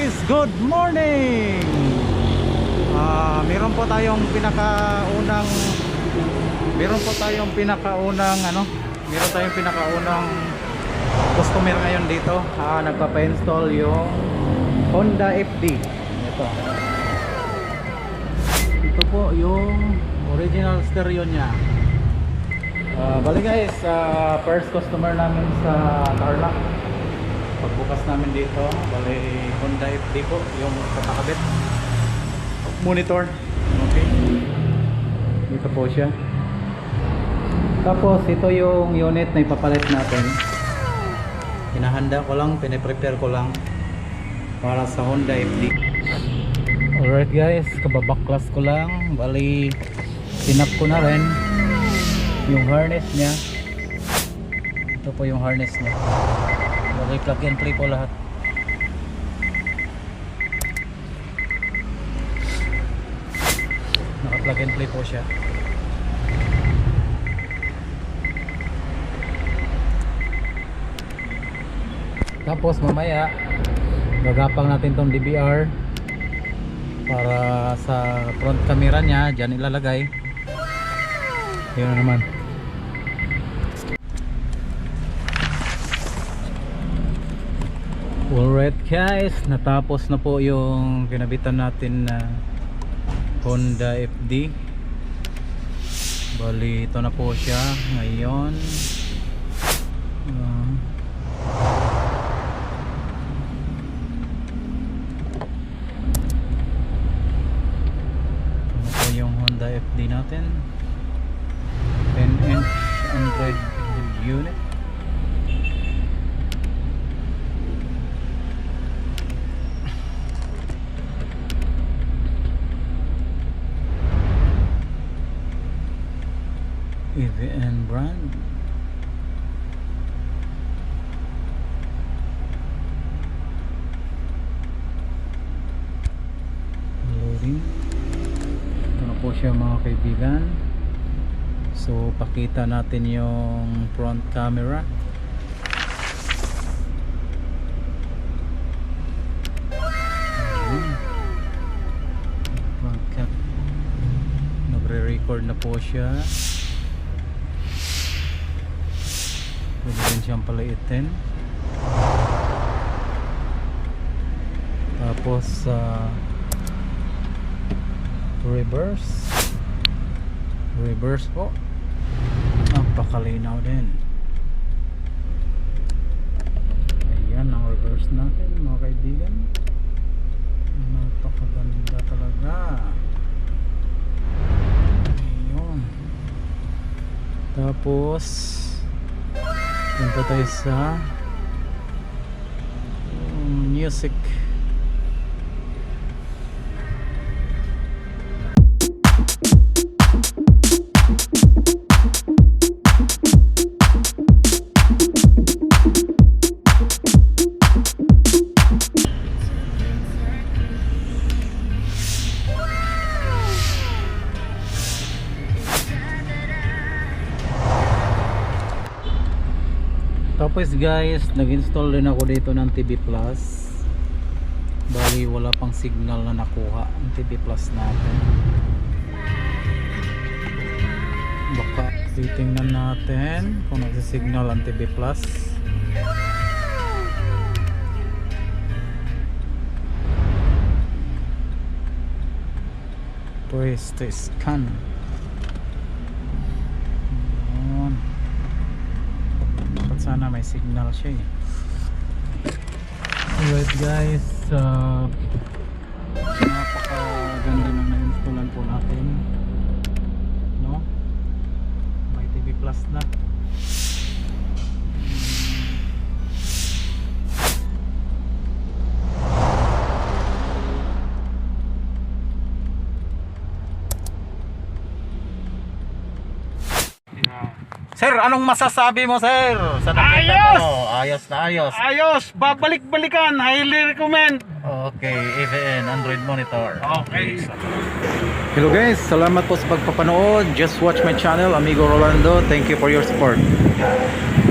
guys, good morning. Meron po tayong pinakaunang customer ngayon dito. Nagpapa-install yung Honda FD. Ito po yung original stereo niya. Bali guys, first customer namin sa Tarlac. Pagbukas namin dito, bali Honda FD po yung kakabit monitor. Okay, dito po siya. Tapos ito yung unit na ipapalit natin. Hinahanda ko lang, piniprepare ko lang para sa Honda FD. Alright guys, kababaklas ko lang. Bali sinap ko na rin yung harness niya. Ito po yung harness niya. Bali plug and play po lahat. Naka plug and play po siya. Tapos mamaya gagapang natin tong DVR para sa front camera niya, dyan ilalagay. Yun na naman. Alright guys, natapos na po yung kinabitan natin na Honda FD. Bali ito na po siya ngayon. Yung Honda FD natin, 10-inch Android unit. EVN brand. Loading. Po siya mga kaibigan. So pakita natin yung front camera. Front cam. Nagre-record na po siya. Pwede rin siyang paliitin. Tapos reverse po, napakalinaw din. Ayan ang reverse natin mga kaibigan, napakaganda talaga. Ayun. Tapos punta tayo sa music. Tapos guys, nag-install din ako dito ng TV Plus. Bali wala pang signal na nakuha ang TV Plus natin. Baka titingnan natin kung nagsisignal ang TV Plus. Pues to scan. Sana may signal siya eh. Alright guys, napakaganda na na-installan po natin, no? May TV Plus na. Sir, anong masasabi mo sir sa nakita mo? Ayos na ayos. Ayos, babalik-balikan, highly recommend. Okay, EVN Android monitor. Okay. Hello guys, salamat po sa pagpapanood. Just watch my channel, Amigo Rolando. Thank you for your support.